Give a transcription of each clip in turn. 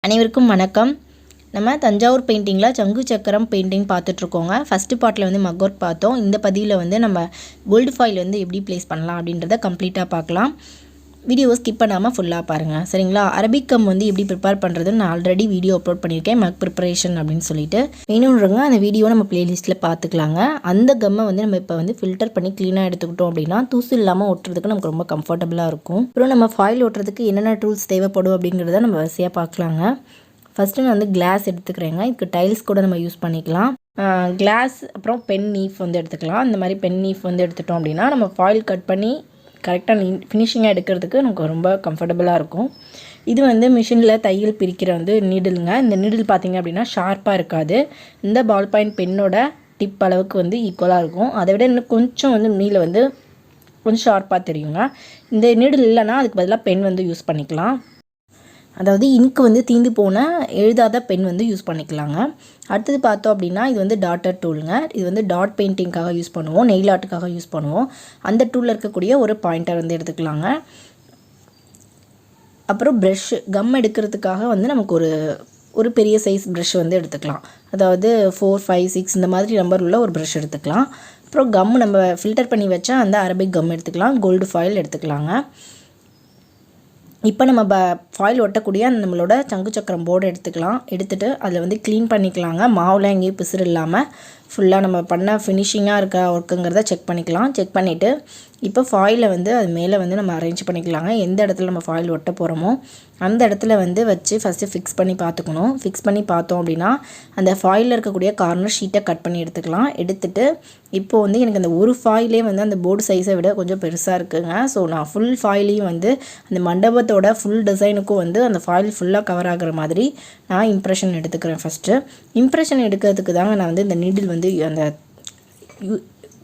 அனைவருக்கும் வணக்கம். நம்ம தஞ்சாவூர் பெயிண்டிங்கில் சங்கு சக்கரம் பெயிண்டிங் பார்த்துட்ருக்கோங்க. ஃபஸ்ட்டு பார்ட்டில் வந்து மக் ஒர்க் பார்த்தோம். இந்த பதிவில் வந்து நம்ம கோல்டு ஃபாயில் வந்து எப்படி ப்ளேஸ் பண்ணலாம் அப்படின்றத கம்ப்ளீட்டாக பார்க்கலாம். வீடியோவை ஸ்கிப் பண்ணாமல் ஃபுல்லாக பாருங்கள், சரிங்களா? அரபிக் கம் வந்து எப்படி ப்ரிப்பேர் பண்ணுறதுன்னு நான் ஆல்ரெடி வீடியோ அப்லோட் பண்ணியிருக்கேன், மக் ப்ரிப்பரேஷன் அப்படின்னு சொல்லிட்டு. வேணுன்றவங்க அந்த வீடியோ நம்ம ப்ளேலிஸ்ட்டில் பார்த்துக்கலாங்க. அந்த கம்மை வந்து நம்ம இப்போ வந்து ஃபில்டர் பண்ணி க்ளீனாக எடுத்துக்கிட்டோம் அப்படின்னா தூசு இல்லாமல் ஒட்டுறதுக்கு நமக்கு ரொம்ப கம்ஃபர்டபுளாக இருக்கும். அப்புறம் நம்ம ஃபாயில் ஒட்டுறதுக்கு என்னென்ன டூல்ஸ் தேவைப்படும் அப்படிங்கிறத நம்ம வரிசையாக பார்க்கலாங்க. ஃபஸ்ட்டு நான் வந்து கிளாஸ் எடுத்துக்கிறேங்க. இதுக்கு டைல்ஸ் கூட நம்ம யூஸ் பண்ணிக்கலாம். கிளாஸ் அப்புறம் பென் நீஃப் வந்து எடுத்துக்கலாம். இந்த மாதிரி பென் நீஃப் வந்து எடுத்துட்டோம் அப்படின்னா நம்ம ஃபாயில் கட் பண்ணி கரெக்டாக ஃபினிஷிங்காக எடுக்கிறதுக்கு நமக்கு ரொம்ப கம்ஃபர்டபுளாக இருக்கும். இது வந்து மிஷினில் தையல் பிரிக்கிற வந்து நீடிலுங்க. இந்த நீடில் பார்த்திங்க அப்படின்னா ஷார்ப்பாக இருக்காது. இந்த பால் பாயிண்ட் பென்னோட டிப் அளவுக்கு வந்து ஈக்குவலாக இருக்கும். அதை விட இன்னும் கொஞ்சம் வந்து நீல வந்து கொஞ்சம் ஷார்ப்பாக தெரியுங்க. இந்த நீடில் இல்லைன்னா அதுக்கு பதிலாக பென் வந்து யூஸ் பண்ணிக்கலாம். அதாவது இங்க் வந்து தீந்து போன எழுதாத பென் வந்து யூஸ் பண்ணிக்கலாங்க. அடுத்தது பார்த்தோம் அப்படின்னா இது வந்து டாட்டர் டூலுங்க. இது வந்து டாட் பெயிண்டிங்காக யூஸ் பண்ணுவோம், நெயில் ஆர்ட்டுக்காக யூஸ் பண்ணுவோம். அந்த டூலில் இருக்கக்கூடிய ஒரு பாயிண்டர் வந்து எடுத்துக்கலாங்க. அப்புறம் ப்ரஷ் கம் எடுக்கிறதுக்காக வந்து நமக்கு ஒரு பெரிய சைஸ் ப்ரஷ் வந்து எடுத்துக்கலாம். அதாவது 4, 5, 6 இந்த மாதிரி நம்பர் உள்ள ஒரு ப்ரஷ் எடுத்துக்கலாம். அப்புறம் கம் நம்ம ஃபில்டர் பண்ணி வச்சா அந்த அரபிக் கம் எடுத்துக்கலாம். கோல்டு ஃபாயில் எடுத்துக்கலாங்க. இப்போ நம்ம ஃபாயில் ஒட்டக்கூடிய நம்மளோட சங்கு சக்கரம் போர்டு எடுத்துகிட்டு அதில் வந்து க்ளீன் பண்ணிக்கலாங்க. மாவுலாம் எங்கேயும் பிசுறு இல்லாமல் ஃபுல்லாக நம்ம பண்ண ஃபினிஷிங்காக இருக்க ஒர்க்குங்கிறத செக் பண்ணிக்கலாம். செக் பண்ணிவிட்டு இப்போ ஃபாயிலை வந்து அது மேலே வந்து நம்ம அரேஞ்ச் பண்ணிக்கலாங்க. எந்த இடத்துல நம்ம ஃபாயில் ஒட்ட போகிறோமோ அந்த இடத்துல வந்து வச்சு ஃபஸ்ட்டு ஃபிக்ஸ் பண்ணி பார்த்துக்கணும். ஃபிக்ஸ் பண்ணி பார்த்தோம் அப்படின்னா அந்த ஃபாயிலில் இருக்கக்கூடிய கார்னர் ஷீட்டை கட் பண்ணி எடுத்துக்கலாம். எடுத்துகிட்டு இப்போது வந்து எனக்கு அந்த ஒரு ஃபாயிலே வந்து அந்த போர்டு சைஸை விட கொஞ்சம் பெருசாக இருக்குங்க. ஸோ நான் ஃபுல் ஃபாயிலையும் வந்து அந்த மண்டபத்தோட ஃபுல் டிசைனுக்கும் வந்து அந்த ஃபாயில் ஃபுல்லாக கவர் ஆகிற மாதிரி நான் இம்ப்ரெஷன் எடுத்துக்கிறேன். ஃபஸ்ட்டு இம்ப்ரெஷன் எடுக்கிறதுக்கு தாங்க நான் வந்து இந்த நீடில் வந்து அந்த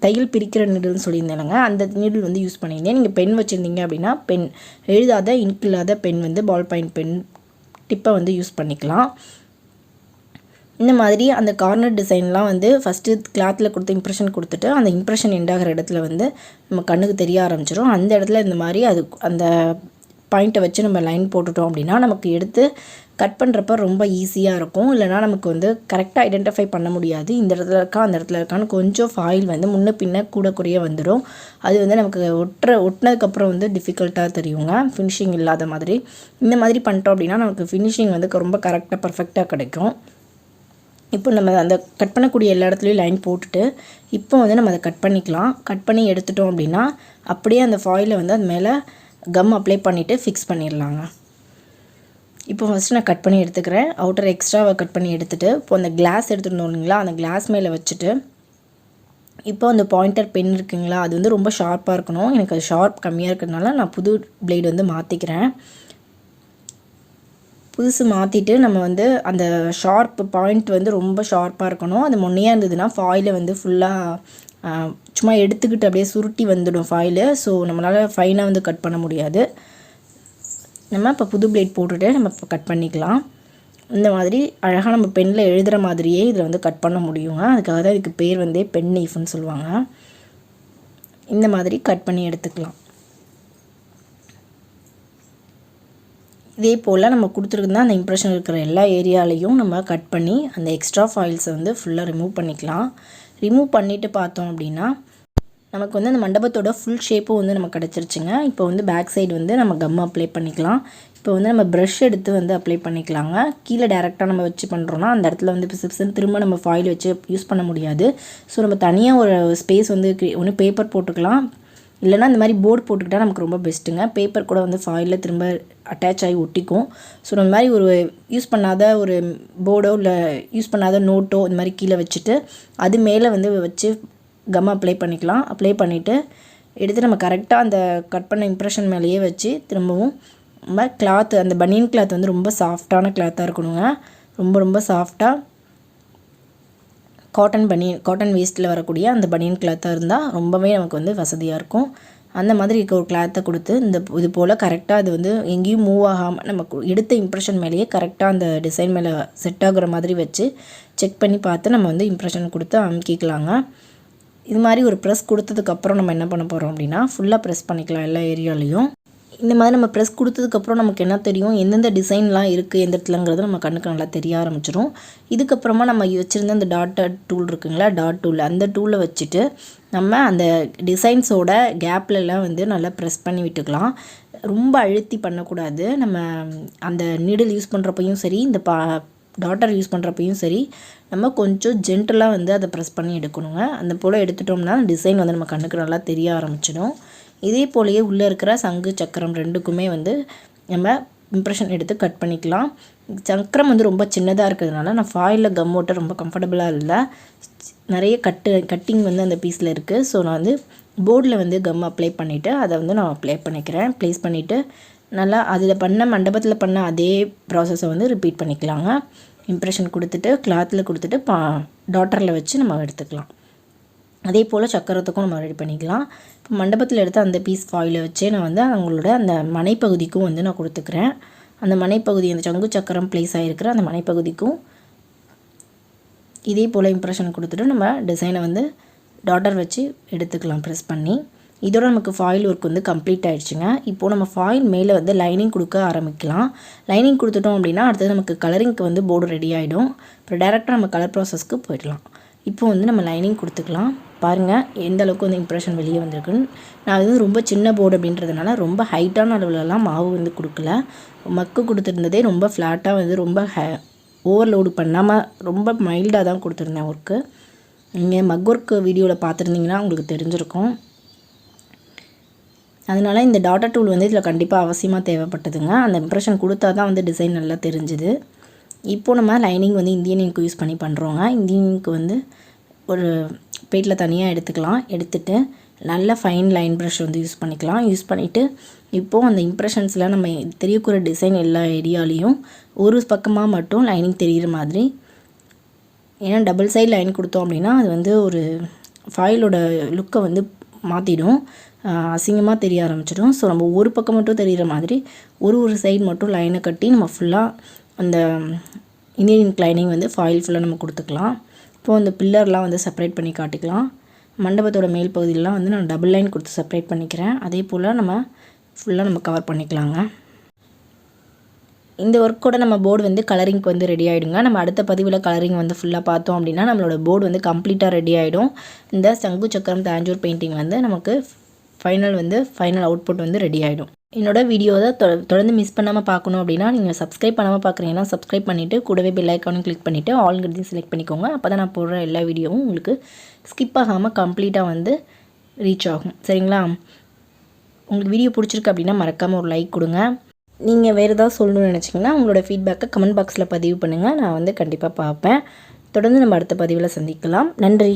தையல் பிரிக்கிற நீடில்னு சொல்லியிருந்தேங்க. அந்த நீடில் வந்து யூஸ் பண்ணியிருந்தேன். நீங்கள் பென் வச்சுருந்தீங்க அப்படின்னா பென் எழுதாத இங்க் இல்லாத பென் வந்து பால் பாயிண்ட் பென் டிப்பை வந்து யூஸ் பண்ணிக்கலாம். இந்த மாதிரி அந்த கார்னர் டிசைன்லாம் வந்து ஃபஸ்ட்டு கிளாத்தில் கொடுத்து இம்ப்ரெஷன் கொடுத்துட்டு அந்த இம்ப்ரெஷன் எண்டாகிற இடத்துல வந்து நம்ம கண்ணுக்கு தெரிய ஆரம்பிச்சிடும். அந்த இடத்துல இந்த மாதிரி அந்த பாயிண்ட்டை வச்சு நம்ம லைன் போட்டுட்டோம் அப்படின்னா நமக்கு எடுத்து கட் பண்ணுறப்ப ரொம்ப ஈஸியாக இருக்கும். இல்லைனா நமக்கு வந்து கரெக்டாக ஐடென்டிஃபை பண்ண முடியாது. இந்த இடத்துல இருக்கா அந்த இடத்துல இருக்கான்னு கொஞ்சம் ஃபாயில் வந்து முன்ன பின்ன கூட குறைய வந்துடும். அது வந்து நமக்கு ஒட்டினதுக்கப்புறம் வந்து டிஃபிகல்ட்டாக தெரியுங்க, ஃபினிஷிங் இல்லாத மாதிரி. இந்த மாதிரி பண்ணிட்டோம் அப்படின்னா நமக்கு ஃபினிஷிங் வந்து ரொம்ப கரெக்டாக பர்ஃபெக்டாக கிடைக்கும். இப்போ நம்ம அந்த கட் பண்ணக்கூடிய எல்லா இடத்துலையும் லைன் போட்டுட்டு இப்போ வந்து நம்ம அதை கட் பண்ணிக்கலாம். கட் பண்ணி எடுத்துட்டோம் அப்படின்னா அப்படியே அந்த ஃபாயிலை வந்து அது மேலே கம் அப்ளை பண்ணிவிட்டு ஃபிக்ஸ் பண்ணிடலாங்க. இப்போ ஃபஸ்ட்டு நான் கட் பண்ணி எடுத்துக்கிறேன். அவுட்டர் எக்ஸ்ட்ராவை கட் பண்ணி எடுத்துகிட்டு இப்போ அந்த கிளாஸ் எடுத்துருந்தோம் இல்லைங்களா, அந்த கிளாஸ் மேலே வச்சுட்டு இப்போ அந்த பாயிண்டர் பென் இருக்குங்களா, அது வந்து ரொம்ப ஷார்ப்பாக இருக்கணும். எனக்கு அது ஷார்ப் கம்மியாக இருக்கிறதுனால நான் புது பிளேடு வந்து மாற்றிக்கிறேன். புதுசு மாற்றிட்டு நம்ம வந்து அந்த ஷார்ப் பாயிண்ட் வந்து ரொம்ப ஷார்ப்பாக இருக்கணும். அது முன்னையாக இருந்ததுன்னா ஃபாயிலை வந்து ஃபுல்லாக சும்மா எடுத்துக்கிட்டு அப்படியே சுருட்டி வந்துடும் ஃபாயிலு. ஸோ நம்மளால் ஃபைனாக வந்து கட் பண்ண முடியாது. நம்ம இப்போ புது பிளேட் போட்டுட்டு நம்ம இப்போ கட் பண்ணிக்கலாம். இந்த மாதிரி அழகாக நம்ம பெனில் எழுதுகிற மாதிரியே இதில் வந்து கட் பண்ண முடியுங்க. அதுக்காக தான் இதுக்கு பேர் வந்து பென் நீஃப்னு சொல்லுவாங்க. இந்த மாதிரி கட் பண்ணி எடுத்துக்கலாம். இதே போல் நம்ம கொடுத்துருக்குன்னா அந்த இம்ப்ரெஷன் இருக்கிற எல்லா ஏரியாலையும் நம்ம கட் பண்ணி அந்த எக்ஸ்ட்ரா ஃபாயில்ஸை வந்து ஃபுல்லாக ரிமூவ் பண்ணிக்கலாம். ரிமூவ் பண்ணிவிட்டு பார்த்தோம் அப்படின்னா நமக்கு வந்து அந்த மண்டபத்தோட ஃபுல் ஷேப்பும் வந்து நமக்கு கிடச்சிருச்சுங்க. இப்போ வந்து பேக் சைடு வந்து நம்ம கம் அப்ளை பண்ணிக்கலாம். இப்போ வந்து நம்ம ப்ரஷ் எடுத்து வந்து அப்ளை பண்ணிக்கலாங்க. கீழே டேரெக்டாக நம்ம வச்சு பண்ணுறோன்னா அந்த இடத்துல வந்து பிசுன்னு திரும்ப நம்ம ஃபாயில் வச்சு யூஸ் பண்ண முடியாது. ஸோ நம்ம தனியாக ஒரு ஸ்பேஸ் வந்து ஒன்று பேப்பர் போட்டுக்கலாம், இல்லைனா இந்த மாதிரி போர்டு போட்டுக்கிட்டால் நமக்கு ரொம்ப பெஸ்ட்டுங்க. பேப்பர் கூட வந்து ஃபாயிலில் திரும்ப அட்டாச் ஆகி ஒட்டிக்கும். ஸோ நம்ம மாதிரி ஒரு யூஸ் பண்ணாத ஒரு போர்டோ இல்லை யூஸ் பண்ணாத நோட்டோ இந்த மாதிரி கீழே வச்சுட்டு அது மேலே வந்து வச்சு கம் அப்ளை பண்ணிக்கலாம். அப்ளை பண்ணிவிட்டு எடுத்து நம்ம கரெக்டாக அந்த கட் பண்ண இம்ப்ரெஷன் மேலேயே வச்சு திரும்பவும் நம்ம கிளாத்து அந்த பனியன் கிளாத் வந்து ரொம்ப சாஃப்டான கிளாத்தாக இருக்கணுங்க. ரொம்ப சாஃப்டாக காட்டன் வேஸ்ட்டில் வரக்கூடிய அந்த பனியன் கிளாத்தாக இருந்தால் ரொம்பவே நமக்கு வந்து வசதியாக இருக்கும். அந்த மாதிரி இருக்க ஒரு கிளாத்தை கொடுத்து இது போல் கரெக்டாக அது வந்து எங்கேயும் மூவ் ஆகாமல் நம்ம எடுத்த இம்ப்ரெஷன் மேலேயே கரெக்டாக அந்த டிசைன் மேலே செட் ஆகுற மாதிரி வச்சு செக் பண்ணி பார்த்து நம்ம வந்து இம்ப்ரெஷன் கொடுத்து அமுக்கிக்கலாங்க. இது மாதிரி ஒரு ப்ரெஸ் கொடுத்ததுக்கப்புறம் நம்ம என்ன பண்ண போகிறோம் அப்படின்னா ஃபுல்லாக ப்ரெஸ் பண்ணிக்கலாம் எல்லா ஏரியாலையும். இந்த மாதிரி நம்ம ப்ரெஸ் கொடுத்ததுக்கப்புறம் நமக்கு என்ன தெரியும், எந்தெந்த டிசைன்லாம் இருக்குது எந்த இடத்துலங்கிறது நம்ம கண்ணுக்கு நல்லா தெரிய ஆரம்பிச்சிடும். இதுக்கப்புறமா நம்ம வச்சுருந்த அந்த டாட்டர் டூல் இருக்குங்களா, டாட் டூல், அந்த டூலை வச்சுட்டு நம்ம அந்த டிசைன்ஸோட கேப்லலாம் வந்து நல்லா ப்ரெஸ் பண்ணி விட்டுக்கலாம். ரொம்ப அழுத்தி பண்ணக்கூடாது. நம்ம அந்த நீடில் யூஸ் பண்ணுறப்பையும் சரி, இந்த டாட்டர் யூஸ் பண்ணுறப்பையும் சரி, நம்ம கொஞ்சம் ஜென்டலாக வந்து அதை ப்ரெஸ் பண்ணி எடுக்கணுங்க. அந்த போல் எடுத்துட்டோம்னா டிசைன் வந்து நம்ம கண்ணுக்கு நல்லா தெரிய ஆரம்பிச்சிடும். இதே போலயே உள்ளே இருக்கிற சங்கு சக்கரம் ரெண்டுக்குமே வந்து நம்ம இம்ப்ரெஷன் எடுத்து கட் பண்ணிக்கலாம். சக்கரம் வந்து ரொம்ப சின்னதாக இருக்கிறதுனால நான் ஃபாயிலில் கம் ஓட்ட ரொம்ப கம்ஃபர்டபுளாக இல்லை. நிறைய கட்டிங் வந்து அந்த பீஸில் இருக்குது. ஸோ நான் வந்து போர்டில் வந்து கம் அப்ளை பண்ணிவிட்டு அதை வந்து நான் ப்ளேஸ் பண்ணிவிட்டு நல்லா அதில் மண்டபத்தில் பண்ண அதே ப்ராசஸை வந்து ரிப்பீட் பண்ணிக்கலாங்க. இம்ப்ரெஷன் கொடுத்துட்டு கிளாத்தில் கொடுத்துட்டு டாட்டரில் வச்சு நம்ம எடுத்துக்கலாம். அதே போல் சக்கரத்துக்கும் நம்ம ரெடி பண்ணிக்கலாம். இப்போ மண்டபத்தில் எடுத்து அந்த பீஸ் ஃபாயிலை வச்சே நான் வந்து அவங்களோட அந்த மனைப்பகுதிக்கும் வந்து நான் கொடுத்துக்கிறேன். அந்த மனைப்பகுதி, அந்த சங்கு சக்கரம் ப்ளேஸ் ஆகிருக்கிற அந்த மனைப்பகுதிக்கும் இதே போல் இம்ப்ரெஷன் கொடுத்துட்டு நம்ம டிசைனை வந்து டாட்டர் வச்சு எடுத்துக்கலாம் ப்ரெஸ் பண்ணி. இதோட நமக்கு ஃபாயில் ஒர்க் வந்து கம்ப்ளீட் ஆகிடுச்சுங்க. இப்போது நம்ம ஃபாயில் மேலே வந்து லைனிங் கொடுக்க ஆரம்பிக்கலாம். லைனிங் கொடுத்துட்டோம் அப்படின்னா அடுத்தது நமக்கு கலரிங்க்கு வந்து போர்டு ரெடி ஆகிடும். அப்புறம் டேரெக்டாக நம்ம கலர் ப்ராசஸ்க்கு போயிடலாம். இப்போ வந்து நம்ம லைனிங் கொடுத்துக்கலாம். பாருங்கள் எந்த அளவுக்கு வந்து இம்ப்ரெஷன் வெளியே வந்திருக்குன்னு. நான் வந்து ரொம்ப சின்ன போர்டு அப்படின்றதுனால ரொம்ப ஹைட்டான அளவுலலாம் மாவு வந்து கொடுக்கல. மக்கு கொடுத்துருந்ததே ரொம்ப ஃப்ளாட்டாக வந்து ரொம்ப ஓவர்லோடு பண்ணாமல் ரொம்ப மைல்டாக தான் கொடுத்துருந்தேன் ஒர்க்கு. நீங்கள் மக் ஒர்க் வீடியோவில் பார்த்துருந்தீங்கன்னா உங்களுக்கு தெரிஞ்சிருக்கும். அதனால் இந்த டாட்டர் டூல் வந்து இதில் கண்டிப்பாக அவசியமாக தேவைப்பட்டதுங்க. அந்த இம்ப்ரெஷன் கொடுத்தா தான் வந்து டிசைன் நல்லா தெரிஞ்சுது. இப்போது நம்ம லைனிங் வந்து இந்தியன் இங்க் யூஸ் பண்ணி பண்ணுறோங்க. இந்தியன் இங்க் வந்து ஒரு பிளேட்டில் தனியாக எடுத்துக்கலாம். எடுத்துகிட்டு நல்ல ஃபைன் லைன் ப்ரஷ் வந்து யூஸ் பண்ணிக்கலாம். யூஸ் பண்ணிவிட்டு இப்போது அந்த இம்ப்ரெஷன்ஸில் நம்ம தெரியக்கூடிய டிசைன் எல்லா ஏரியாலையும் ஒரு பக்கமாக மட்டும் லைனிங் தெரிகிற மாதிரி, ஏன்னா டபுள் சைடு லைன் கொடுத்தோம் அப்படின்னா அது வந்து ஒரு ஃபாயிலோட லுக்கை வந்து மாற்றிடும், அசிங்கமாக தெரிய ஆரம்பிச்சிடும். ஸோ நம்ம ஒரு பக்கம் மட்டும் தெரிகிற மாதிரி ஒரு சைடு மட்டும் லைனை கட்டி நம்ம ஃபுல்லாக அந்த இந்தியன் இங்க் லைனிங் வந்து ஃபாயில் ஃபுல்லாக நம்ம கொடுத்துக்கலாம். இப்போது அந்த பில்லர்லாம் வந்து செப்பரேட் பண்ணி காட்டிக்கலாம். மண்டபத்தோட மேல் பகுதியிலலாம் வந்து நான் டபுள் லைன் கொடுத்து செப்பரேட் பண்ணிக்கிறேன். அதே போல் நம்ம ஃபுல்லாக நம்ம கவர் பண்ணிக்கலாங்க. இந்த ஒர்க்கோட நம்ம போர்டு வந்து கலரிங்க்கு வந்து ரெடி ஆகிடுங்க. நம்ம அடுத்த பதிவில் கலரிங் வந்து ஃபுல்லாக பார்த்தோம் அப்படின்னா நம்மளோட போர்டு வந்து கம்ப்ளீட்டாக ரெடி ஆகிடும். இந்த சங்கு சக்கரம் தாஞ்சூர் பெயிண்டிங் வந்து நமக்கு ஃபைனல் அவுட்புட் வந்து ரெடி ஆகிடும். என்னோடய வீடியோவை தொடர்ந்து மிஸ் பண்ணாமல் பார்க்கணும் அப்படின்னா நீங்கள் சப்ஸ்கிரைப் பண்ணாமல் பார்க்குறீங்கன்னா சப்ஸ்கிரைப் பண்ணிவிட்டு கூடவே பெல் ஐக்கானும் கிளிக் பண்ணிவிட்டு ஆல்ங்கிறதையும் செலக்ட் பண்ணிக்கோங்க. அப்போ தான் நான் போடுற எல்லா வீடியோவும் உங்களுக்கு ஸ்கிப் ஆகாமல் கம்ப்ளீட்டாக வந்து ரீச் ஆகும். சரிங்களா? உங்களுக்கு வீடியோ பிடிச்சிருக்கு அப்படின்னா மறக்காமல் ஒரு லைக் கொடுங்க. நீங்கள் வேறு ஏதாவது சொல்லணும்னு நினச்சிங்கன்னா உங்களோட ஃபீட்பேக்கை கமெண்ட் பாக்ஸில் பதிவு பண்ணுங்கள். நான் வந்து கண்டிப்பாக பார்ப்பேன். தொடர்ந்து நம்ம அடுத்த பதிவில் சந்திக்கலாம். நன்றி.